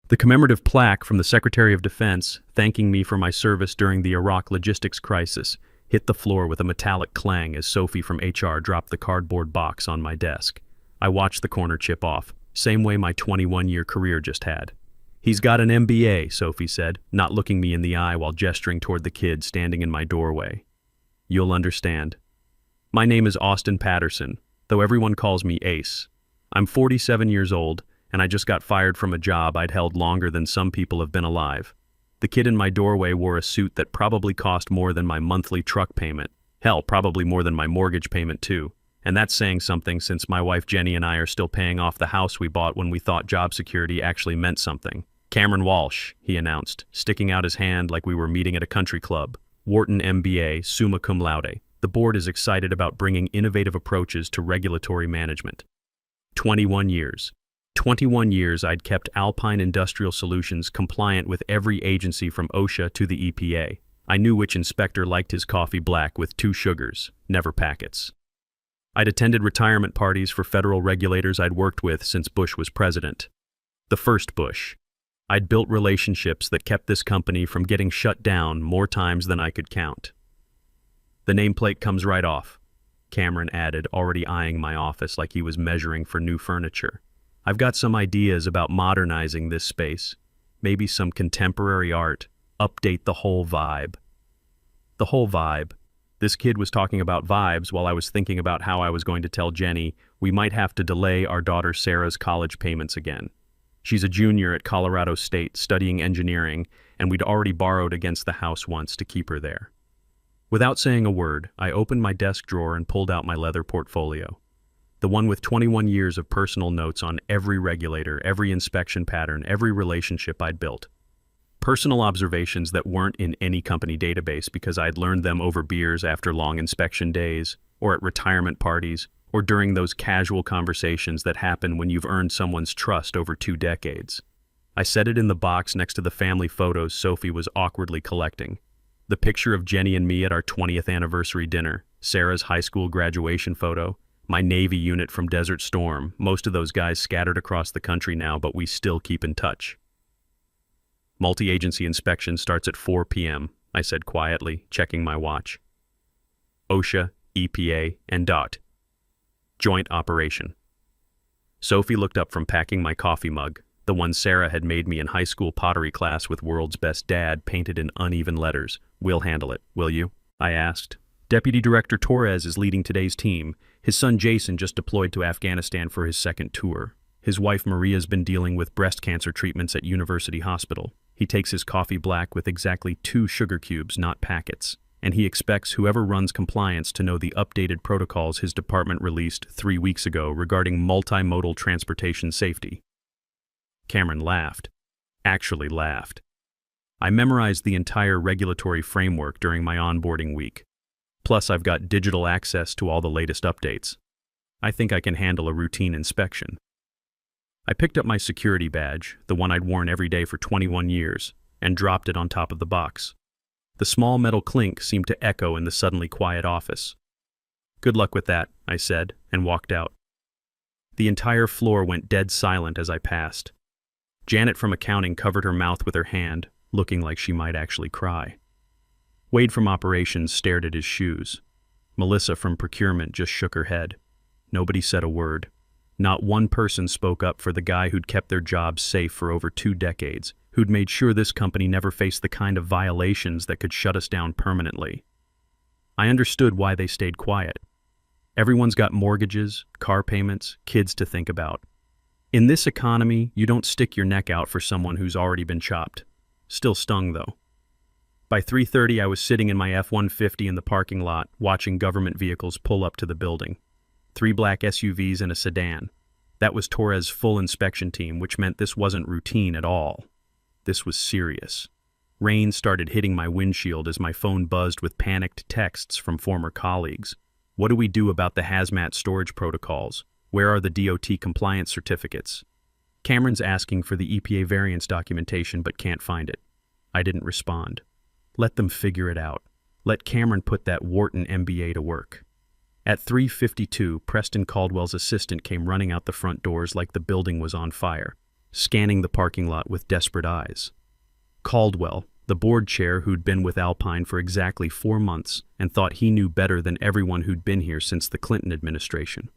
The commemorative plaque from the Secretary of Defense, thanking me for my service during the Iraq logistics crisis, hit the floor with a metallic clang as Sophie from HR dropped the cardboard box on my desk. I watched the corner chip off, same way my 21-year career just had. "He's got an MBA," Sophie said, not looking me in the eye while gesturing toward the kid standing in my doorway. "You'll understand. My name is Austin Patterson, though everyone calls me Ace. I'm 47 years old, and I just got fired from a job I'd held longer than some people have been alive. The kid in my doorway wore a suit that probably cost more than my monthly truck payment. Hell, probably more than my mortgage payment too. And that's saying something since my wife Jenny and I are still paying off the house we bought when we thought job security actually meant something. "Cameron Walsh," he announced, sticking out his hand like we were meeting at a country club. "Wharton MBA, summa cum laude. The board is excited about bringing innovative approaches to regulatory management." 21 years. 21 years I'd kept Alpine Industrial Solutions compliant with every agency from OSHA to the EPA. I knew which inspector liked his coffee black with 2 sugars, never packets. I'd attended retirement parties for federal regulators I'd worked with since Bush was president. The first Bush. I'd built relationships that kept this company from getting shut down more times than I could count. "The nameplate comes right off," Cameron added, already eyeing my office like he was measuring for new furniture. "I've got some ideas about modernizing this space. Maybe some contemporary art. Update the whole vibe." The whole vibe. This kid was talking about vibes while I was thinking about how I was going to tell Jenny we might have to delay our daughter Sarah's college payments again. She's a junior at Colorado State studying engineering, and we'd already borrowed against the house once to keep her there. Without saying a word, I opened my desk drawer and pulled out my leather portfolio. The one with 21 years of personal notes on every regulator, every inspection pattern, every relationship I'd built. Personal observations that weren't in any company database because I'd learned them over beers after long inspection days, or at retirement parties, or during those casual conversations that happen when you've earned someone's trust over 2 decades. I set it in the box next to the family photos Sophie was awkwardly collecting. The picture of Jenny and me at our 20th anniversary dinner, Sarah's high school graduation photo, my Navy unit from Desert Storm. Most of those guys scattered across the country now, but we still keep in touch. "Multi-agency inspection starts at 4 p.m., I said quietly, checking my watch. "OSHA, EPA, and DOT. Joint operation." Sophie looked up from packing my coffee mug, the one Sarah had made me in high school pottery class with "World's Best Dad" painted in uneven letters. "We'll handle it, will you?" I asked. "Deputy Director Torres is leading today's team. His son Jason just deployed to Afghanistan for his 2nd tour. His wife Maria's been dealing with breast cancer treatments at University Hospital. He takes his coffee black with exactly 2 sugar cubes, not packets. And he expects whoever runs compliance to know the updated protocols his department released 3 weeks ago regarding multimodal transportation safety." Cameron laughed. Actually laughed. "I memorized the entire regulatory framework during my onboarding week. Plus, I've got digital access to all the latest updates. I think I can handle a routine inspection." I picked up my security badge, the one I'd worn every day for 21 years, and dropped it on top of the box. The small metal clink seemed to echo in the suddenly quiet office. "Good luck with that," I said, and walked out. The entire floor went dead silent as I passed. Janet from accounting covered her mouth with her hand, looking like she might actually cry. Wade from operations stared at his shoes. Melissa from procurement just shook her head. Nobody said a word. Not one person spoke up for the guy who'd kept their jobs safe for over 2 decades, who'd made sure this company never faced the kind of violations that could shut us down permanently. I understood why they stayed quiet. Everyone's got mortgages, car payments, kids to think about. In this economy, you don't stick your neck out for someone who's already been chopped. Still stung, though. By 3:30, I was sitting in my F-150 in the parking lot, watching government vehicles pull up to the building. 3 black SUVs and a sedan. That was Torres' full inspection team, which meant this wasn't routine at all. This was serious. Rain started hitting my windshield as my phone buzzed with panicked texts from former colleagues. What do we do about the hazmat storage protocols? Where are the DOT compliance certificates? Cameron's asking for the EPA variance documentation but can't find it. I didn't respond. Let them figure it out. Let Cameron put that Wharton MBA to work. At 3:52, Preston Caldwell's assistant came running out the front doors like the building was on fire. scanning the parking lot with desperate eyes. Caldwell, the board chair who'd been with Alpine for exactly 4 months and thought he knew better than everyone who'd been here since the Clinton administration.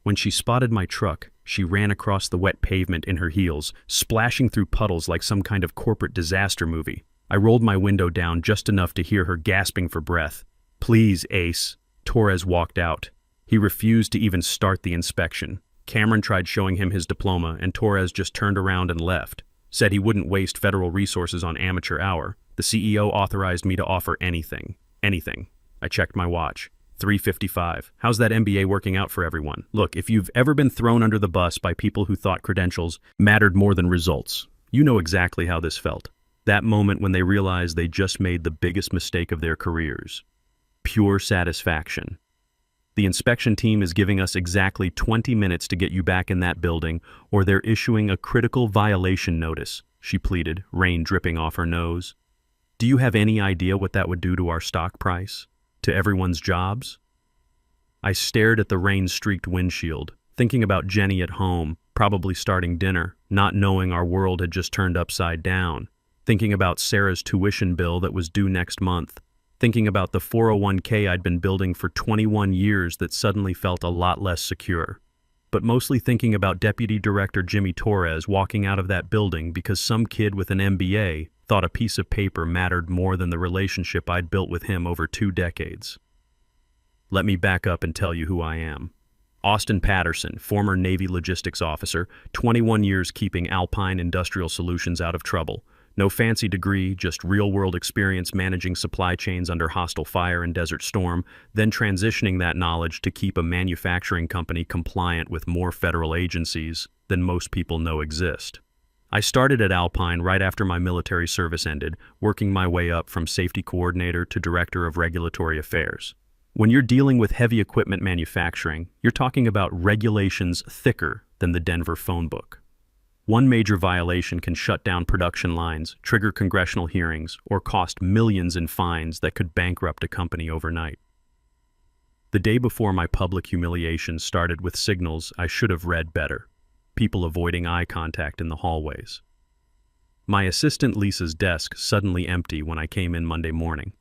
When she spotted my truck, she ran across the wet pavement in her heels, splashing through puddles like some kind of corporate disaster movie. I rolled my window down just enough to hear her gasping for breath. "Please, Ace." Torres walked out. He refused to even start the inspection. Cameron tried showing him his diploma, and Torres just turned around and left. Said he wouldn't waste federal resources on amateur hour. The CEO authorized me to offer anything. Anything. I checked my watch. 3:55. How's that MBA working out for everyone? Look, if you've ever been thrown under the bus by people who thought credentials mattered more than results, you know exactly how this felt. That moment when they realized they just made the biggest mistake of their careers. Pure satisfaction. The inspection team is giving us exactly 20 minutes to get you back in that building, or they're issuing a critical violation notice, she pleaded, rain dripping off her nose. Do you have any idea what that would do to our stock price? To everyone's jobs? I stared at the rain-streaked windshield, thinking about Jenny at home, probably starting dinner, not knowing our world had just turned upside down, thinking about Sarah's tuition bill that was due next month, thinking about the 401k I'd been building for 21 years that suddenly felt a lot less secure. But mostly thinking about Deputy Director Jimmy Torres walking out of that building because some kid with an MBA thought a piece of paper mattered more than the relationship I'd built with him over 2 decades. Let me back up and tell you who I am. Austin Patterson, former Navy logistics officer, 21 years keeping Alpine Industrial Solutions out of trouble. No fancy degree, just real-world experience managing supply chains under hostile fire and Desert Storm, then transitioning that knowledge to keep a manufacturing company compliant with more federal agencies than most people know exist. I started at Alpine right after my military service ended, working my way up from safety coordinator to director of regulatory affairs. When you're dealing with heavy equipment manufacturing, you're talking about regulations thicker than the Denver phone book. One major violation can shut down production lines, trigger congressional hearings, or cost millions in fines that could bankrupt a company overnight. The day before my public humiliation started with signals I should have read better. People avoiding eye contact in the hallways. My assistant Lisa's desk suddenly empty when I came in Monday morning.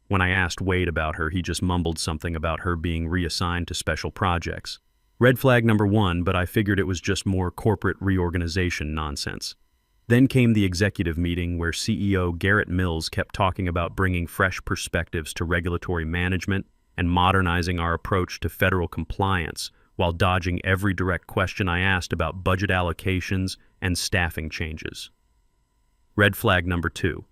When I asked Wade about her, he just mumbled something about her being reassigned to special projects. Red flag number 1, but I figured it was just more corporate reorganization nonsense. Then came the executive meeting where CEO Garrett Mills kept talking about bringing fresh perspectives to regulatory management and modernizing our approach to federal compliance, while dodging every direct question I asked about budget allocations and staffing changes. Red flag number 2.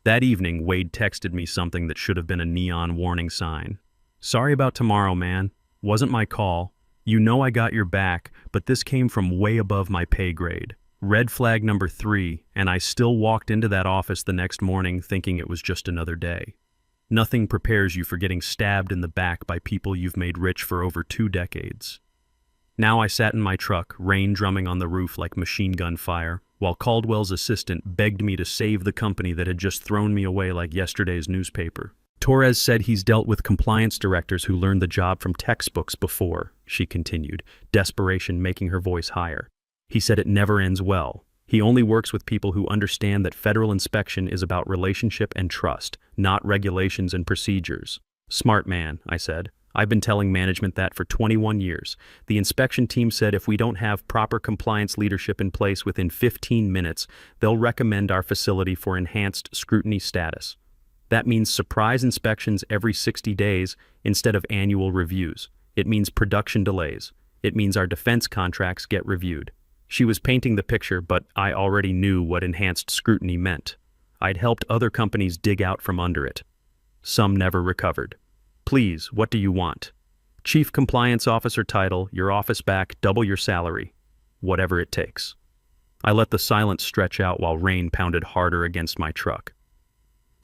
That evening, Wade texted me something that should have been a neon warning sign. "Sorry about tomorrow, man. Wasn't my call. You know I got your back, but this came from way above my pay grade." Red flag number 3, and I still walked into that office the next morning thinking it was just another day. Nothing prepares you for getting stabbed in the back by people you've made rich for over 2 decades. Now I sat in my truck, rain drumming on the roof like machine gun fire, while Caldwell's assistant begged me to save the company that had just thrown me away like yesterday's newspaper. "Torres said he's dealt with compliance directors who learned the job from textbooks before," she continued, desperation making her voice higher. "He said it never ends well. He only works with people who understand that federal inspection is about relationship and trust, not regulations and procedures." "Smart man," I said. "I've been telling management that for 21 years. The inspection team said if we don't have proper compliance leadership in place within 15 minutes, they'll recommend our facility for enhanced scrutiny status. That means surprise inspections every 60 days instead of annual reviews. It means production delays. It means our defense contracts get reviewed." She was painting the picture, but I already knew what enhanced scrutiny meant. I'd helped other companies dig out from under it. Some never recovered. "Please, what do you want?" "Chief Compliance Officer title, your office back, double your salary. Whatever it takes." I let the silence stretch out while rain pounded harder against my truck.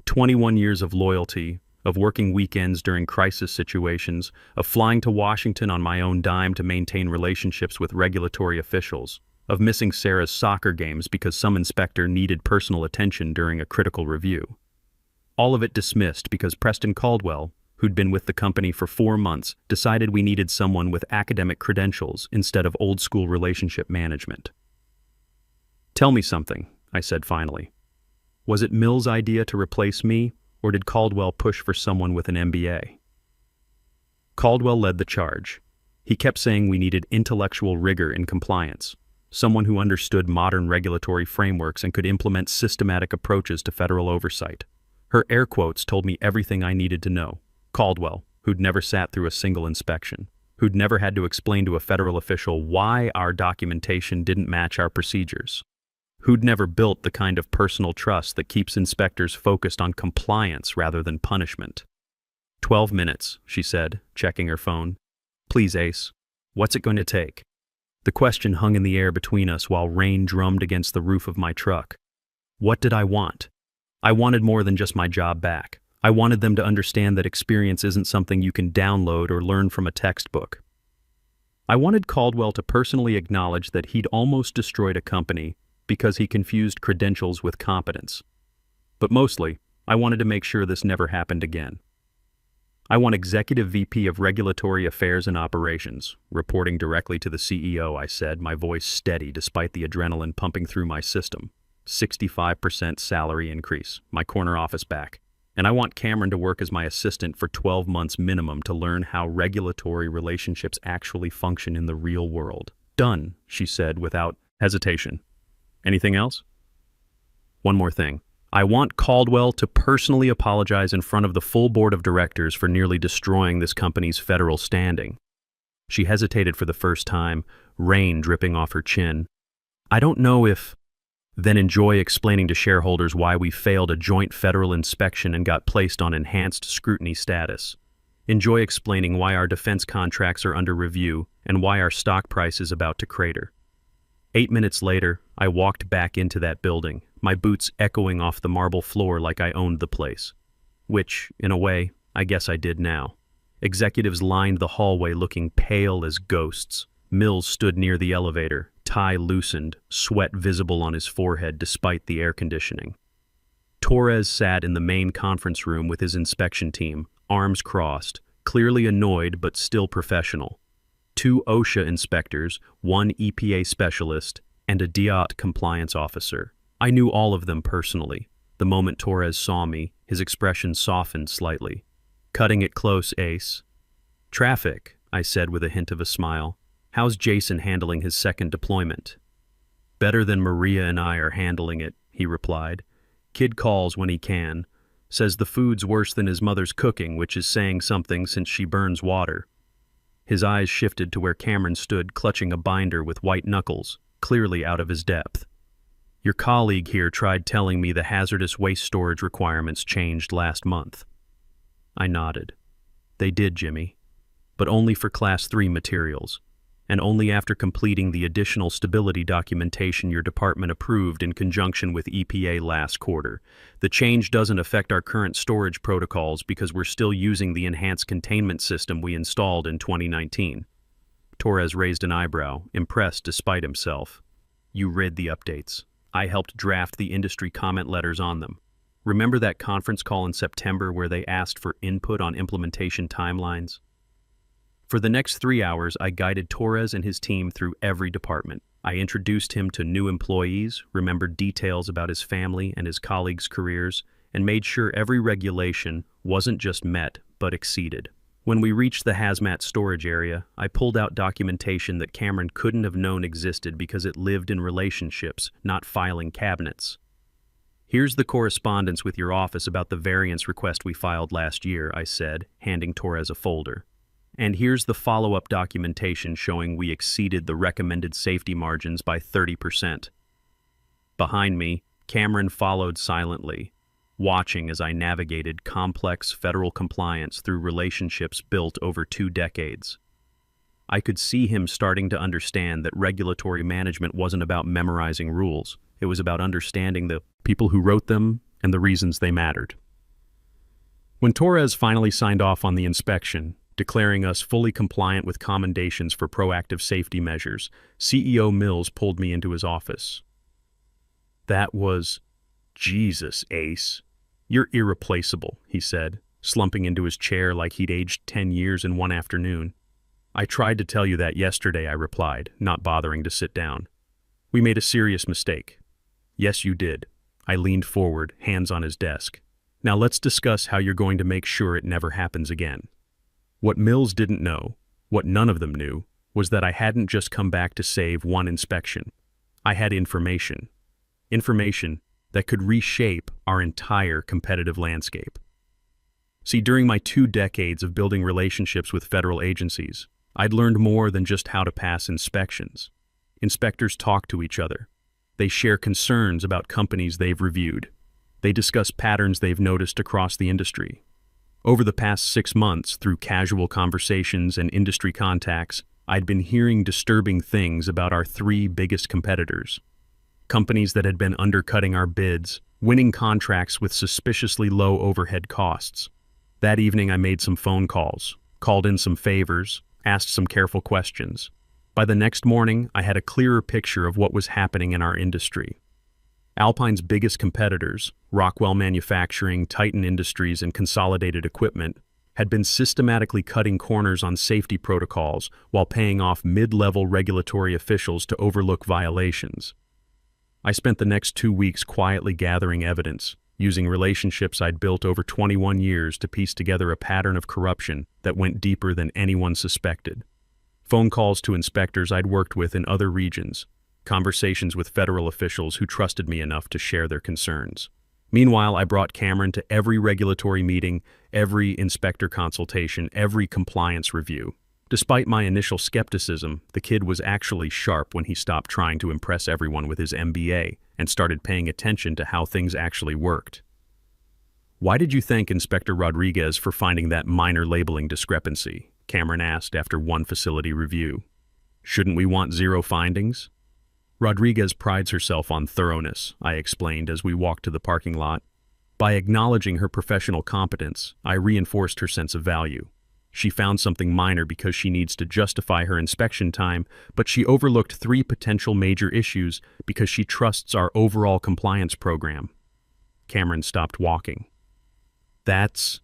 21 years of loyalty, of working weekends during crisis situations, of flying to Washington on my own dime to maintain relationships with regulatory officials, of missing Sarah's soccer games because some inspector needed personal attention during a critical review. All of it dismissed because Preston Caldwell, who'd been with the company for 4 months, decided we needed someone with academic credentials instead of old-school relationship management. Tell me something, I said finally. Was it Mills' idea to replace me, or did Caldwell push for someone with an MBA? Caldwell led the charge. He kept saying we needed intellectual rigor in compliance, someone who understood modern regulatory frameworks and could implement systematic approaches to federal oversight. Her air quotes told me everything I needed to know. Caldwell, who'd never sat through a single inspection, who'd never had to explain to a federal official why our documentation didn't match our procedures, who'd never built the kind of personal trust that keeps inspectors focused on compliance rather than punishment. 12 minutes, she said, checking her phone. Please, Ace. What's it going to take? The question hung in the air between us while rain drummed against the roof of my truck. What did I want? I wanted more than just my job back. I wanted them to understand that experience isn't something you can download or learn from a textbook. I wanted Caldwell to personally acknowledge that he'd almost destroyed a company because he confused credentials with competence. But mostly, I wanted to make sure this never happened again. I want Executive VP of Regulatory Affairs and Operations, reporting directly to the CEO, I said, my voice steady despite the adrenaline pumping through my system. 65% salary increase, my corner office back. And I want Cameron to work as my assistant for 12 months minimum to learn how regulatory relationships actually function in the real world. Done, she said without hesitation. Anything else? One more thing. I want Caldwell to personally apologize in front of the full board of directors for nearly destroying this company's federal standing. She hesitated for the first time, rain dripping off her chin. I don't know if... Then enjoy explaining to shareholders why we failed a joint federal inspection and got placed on enhanced scrutiny status. Enjoy explaining why our defense contracts are under review and why our stock price is about to crater. 8 minutes later, I walked back into that building, my boots echoing off the marble floor like I owned the place. Which, in a way, I guess I did now. Executives lined the hallway looking pale as ghosts. Mills stood near the elevator, tie loosened, sweat visible on his forehead despite the air conditioning. Torres sat in the main conference room with his inspection team, arms crossed, clearly annoyed but still professional. 2 OSHA inspectors, 1 EPA specialist, and a DOT compliance officer. I knew all of them personally. The moment Torres saw me, his expression softened slightly. Cutting it close, Ace. Traffic, I said with a hint of a smile. How's Jason handling his second deployment? Better than Maria and I are handling it, he replied. Kid calls when he can. Says the food's worse than his mother's cooking, which is saying something since she burns water. His eyes shifted to where Cameron stood clutching a binder with white knuckles, clearly out of his depth. Your colleague here tried telling me the hazardous waste storage requirements changed last month. I nodded. They did, Jimmy, but only for Class 3 materials, and only after completing the additional stability documentation your department approved in conjunction with EPA last quarter. The change doesn't affect our current storage protocols because we're still using the enhanced containment system we installed in 2019. Torres raised an eyebrow, impressed despite himself. You read the updates. I helped draft the industry comment letters on them. Remember that conference call in September where they asked for input on implementation timelines? For the next 3 hours, I guided Torres and his team through every department. I introduced him to new employees, remembered details about his family and his colleagues' careers, and made sure every regulation wasn't just met, but exceeded. When we reached the hazmat storage area, I pulled out documentation that Cameron couldn't have known existed because it lived in relationships, not filing cabinets. Here's the correspondence with your office about the variance request we filed last year, I said, handing Torres a folder. And here's the follow-up documentation showing we exceeded the recommended safety margins by 30%. Behind me, Cameron followed silently, watching as I navigated complex federal compliance through relationships built over 2 decades. I could see him starting to understand that regulatory management wasn't about memorizing rules. It was about understanding the people who wrote them and the reasons they mattered. When Torres finally signed off on the inspection, declaring us fully compliant with commendations for proactive safety measures, CEO Mills pulled me into his office. That was... Jesus, Ace. You're irreplaceable, he said, slumping into his chair like he'd aged 10 years in one afternoon. I tried to tell you that yesterday, I replied, not bothering to sit down. We made a serious mistake. Yes, you did. I leaned forward, hands on his desk. Now let's discuss how you're going to make sure it never happens again. What Mills didn't know, what none of them knew, was that I hadn't just come back to save one inspection. I had information. Information that could reshape our entire competitive landscape. See, during my 2 decades of building relationships with federal agencies, I'd learned more than just how to pass inspections. Inspectors talk to each other. They share concerns about companies they've reviewed. They discuss patterns they've noticed across the industry. Over the past 6 months, through casual conversations and industry contacts, I'd been hearing disturbing things about our 3 biggest competitors. Companies that had been undercutting our bids, winning contracts with suspiciously low overhead costs. That evening I made some phone calls, called in some favors, asked some careful questions. By the next morning, I had a clearer picture of what was happening in our industry. Alpine's biggest competitors, Rockwell Manufacturing, Titan Industries, and Consolidated Equipment, had been systematically cutting corners on safety protocols while paying off mid-level regulatory officials to overlook violations. I spent the next 2 weeks quietly gathering evidence, using relationships I'd built over 21 years to piece together a pattern of corruption that went deeper than anyone suspected. Phone calls to inspectors I'd worked with in other regions, conversations with federal officials who trusted me enough to share their concerns. Meanwhile, I brought Cameron to every regulatory meeting, every inspector consultation, every compliance review. Despite my initial skepticism, the kid was actually sharp when he stopped trying to impress everyone with his MBA and started paying attention to how things actually worked. "Why did you thank Inspector Rodriguez for finding that minor labeling discrepancy?" Cameron asked after one facility review. "Shouldn't we want 0 findings?" "Rodriguez prides herself on thoroughness," I explained as we walked to the parking lot. By acknowledging her professional competence, I reinforced her sense of value. She found something minor because she needs to justify her inspection time, but she overlooked 3 potential major issues because she trusts our overall compliance program. Cameron stopped walking. That's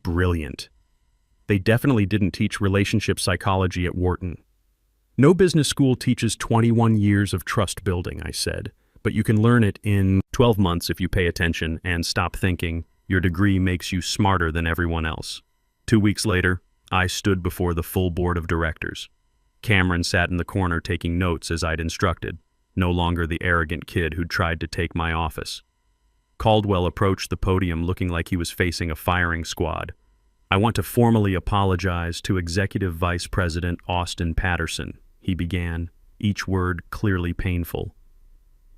brilliant. They definitely didn't teach relationship psychology at Wharton. "No business school teaches 21 years of trust building," I said, "but you can learn it in 12 months if you pay attention and stop thinking your degree makes you smarter than everyone else." 2 weeks later, I stood before the full board of directors. Cameron sat in the corner taking notes as I'd instructed, no longer the arrogant kid who'd tried to take my office. Caldwell approached the podium looking like he was facing a firing squad. "I want to formally apologize to Executive Vice President Austin Patterson," he began, each word clearly painful.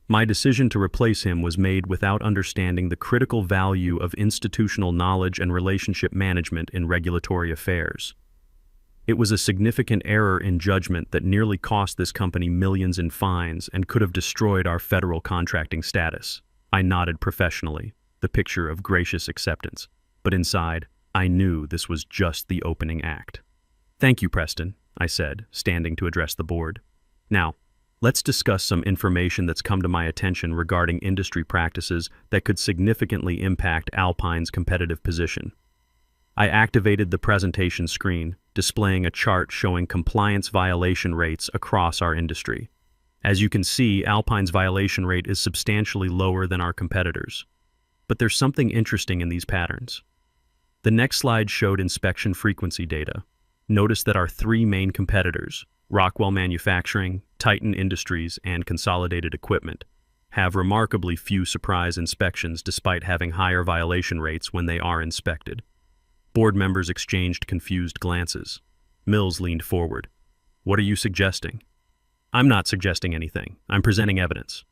"My decision to replace him was made without understanding the critical value of institutional knowledge and relationship management in regulatory affairs. It was a significant error in judgment that nearly cost this company millions in fines and could have destroyed our federal contracting status." I nodded professionally, the picture of gracious acceptance, but inside, I knew this was just the opening act. "Thank you, Preston," I said, standing to address the board. "Now, let's discuss some information that's come to my attention regarding industry practices that could significantly impact Alpine's competitive position." I activated the presentation screen, displaying a chart showing compliance violation rates across our industry. As you can see, Alpine's violation rate is substantially lower than our competitors. But there's something interesting in these patterns. The next slide showed inspection frequency data. Notice that our 3 main competitors, Rockwell Manufacturing, Titan Industries, and Consolidated Equipment, have remarkably few surprise inspections despite having higher violation rates when they are inspected. Board members exchanged confused glances. Mills leaned forward. "What are you suggesting?" "I'm not suggesting anything. I'm presenting evidence."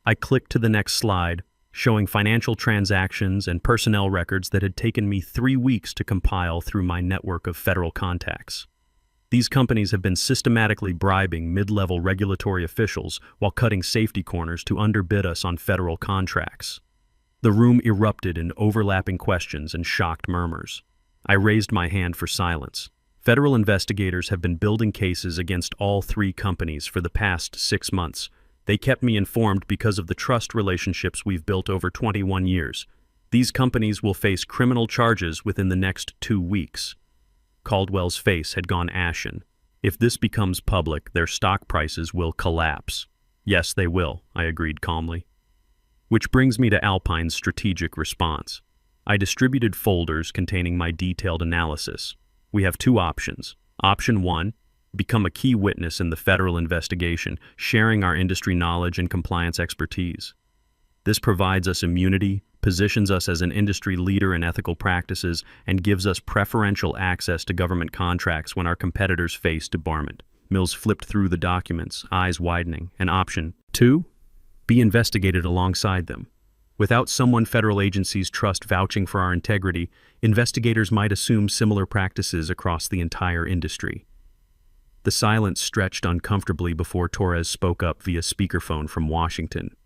I clicked to the next slide, showing financial transactions and personnel records that had taken me 3 weeks to compile through my network of federal contacts. These companies have been systematically bribing mid-level regulatory officials while cutting safety corners to underbid us on federal contracts. The room erupted in overlapping questions and shocked murmurs. I raised my hand for silence. Federal investigators have been building cases against all 3 companies for the past 6 months. They kept me informed because of the trust relationships we've built over 21 years. These companies will face criminal charges within the next 2 weeks. Caldwell's face had gone ashen. If this becomes public, their stock prices will collapse. Yes, they will, I agreed calmly. Which brings me to Alpine's strategic response. I distributed folders containing my detailed analysis. We have two options. Option 1, become a key witness in the federal investigation, sharing our industry knowledge and compliance expertise. This provides us immunity, positions us as an industry leader in ethical practices, and gives us preferential access to government contracts when our competitors face debarment. Mills flipped through the documents, eyes widening. And option 2, be investigated alongside them. Without someone federal agencies trust vouching for our integrity, investigators might assume similar practices across the entire industry. The silence stretched uncomfortably before Torres spoke up via speakerphone from Washington.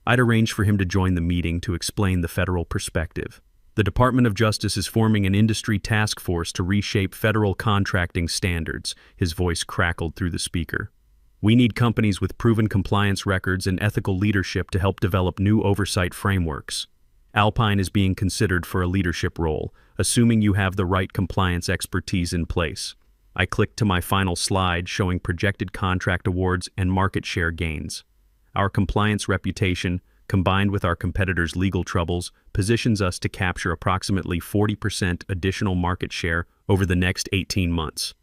I'd arranged for him to join the meeting to explain the federal perspective. The Department of Justice is forming an industry task force to reshape federal contracting standards. His voice crackled through the speaker. We need companies with proven compliance records and ethical leadership to help develop new oversight frameworks. Alpine is being considered for a leadership role, assuming you have the right compliance expertise in place. I clicked to my final slide showing projected contract awards and market share gains. Our compliance reputation, combined with our competitors' legal troubles, positions us to capture approximately 40% additional market share over the next 18 months.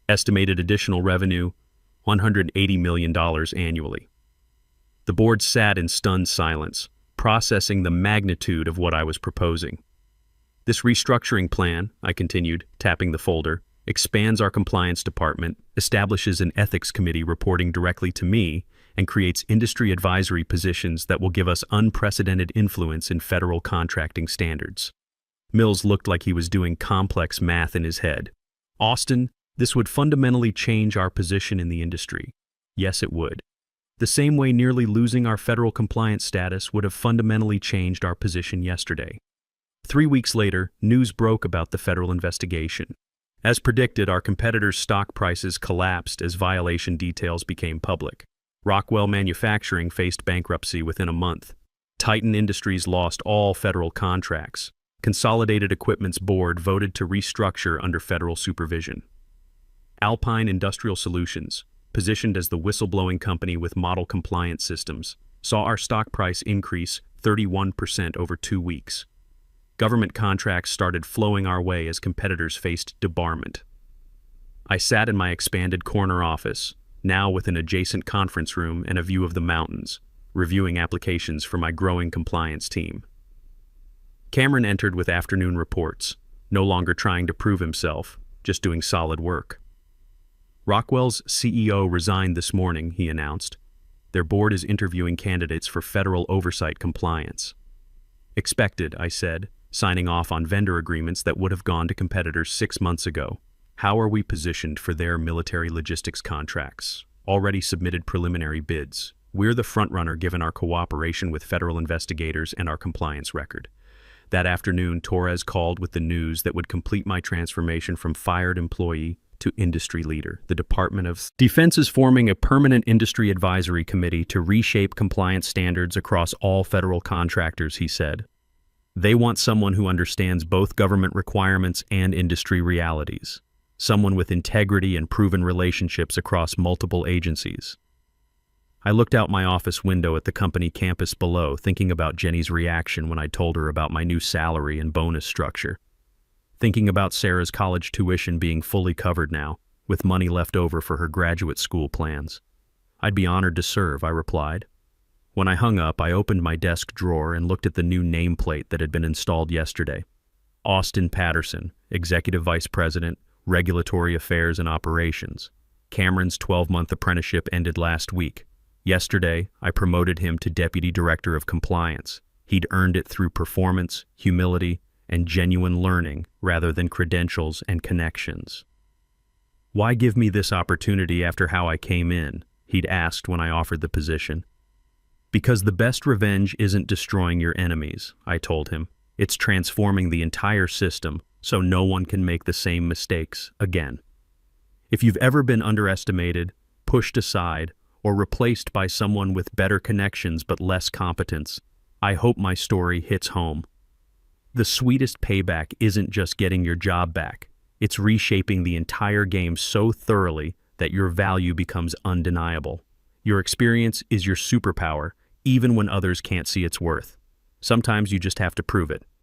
Estimated additional revenue, $180 million annually. The board sat in stunned silence, processing the magnitude of what I was proposing. This restructuring plan, I continued, tapping the folder, expands our compliance department, establishes an ethics committee reporting directly to me, and creates industry advisory positions that will give us unprecedented influence in federal contracting standards. Mills looked like he was doing complex math in his head. Austin, this would fundamentally change our position in the industry. Yes, it would. The same way nearly losing our federal compliance status would have fundamentally changed our position yesterday. 3 weeks later, news broke about the federal investigation. As predicted, our competitors' stock prices collapsed as violation details became public. Rockwell Manufacturing faced bankruptcy within a month. Titan Industries lost all federal contracts. Consolidated Equipment's board voted to restructure under federal supervision. Alpine Industrial Solutions, positioned as the whistleblowing company with model compliance systems, saw our stock price increase 31% over 2 weeks. Government contracts started flowing our way as competitors faced debarment. I sat in my expanded corner office, now with an adjacent conference room and a view of the mountains, reviewing applications for my growing compliance team. Cameron entered with afternoon reports, no longer trying to prove himself, just doing solid work. Rockwell's CEO resigned this morning, he announced. Their board is interviewing candidates for federal oversight compliance. Expected, I said, signing off on vendor agreements that would have gone to competitors 6 months ago. How are we positioned for their military logistics contracts? Already submitted preliminary bids. We're the frontrunner given our cooperation with federal investigators and our compliance record. That afternoon, Torres called with the news that would complete my transformation from fired employee to industry leader. The Department of Defense is forming a permanent industry advisory committee to reshape compliance standards across all federal contractors, he said. They want someone who understands both government requirements and industry realities. Someone with integrity and proven relationships across multiple agencies. I looked out my office window at the company campus below, thinking about Jenny's reaction when I told her about my new salary and bonus structure. Thinking about Sarah's college tuition being fully covered now, with money left over for her graduate school plans. I'd be honored to serve, I replied. When I hung up, I opened my desk drawer and looked at the new nameplate that had been installed yesterday. Austin Patterson, Executive Vice President, Regulatory Affairs and Operations. Cameron's 12-month apprenticeship ended last week. Yesterday, I promoted him to Deputy Director of Compliance. He'd earned it through performance, humility, and genuine learning rather than credentials and connections. Why give me this opportunity after how I came in? He'd asked when I offered the position. Because the best revenge isn't destroying your enemies, I told him. It's transforming the entire system so no one can make the same mistakes again. If you've ever been underestimated, pushed aside, or replaced by someone with better connections but less competence, I hope my story hits home. The sweetest payback isn't just getting your job back. It's reshaping the entire game so thoroughly that your value becomes undeniable. Your experience is your superpower, even when others can't see its worth. Sometimes you just have to prove it.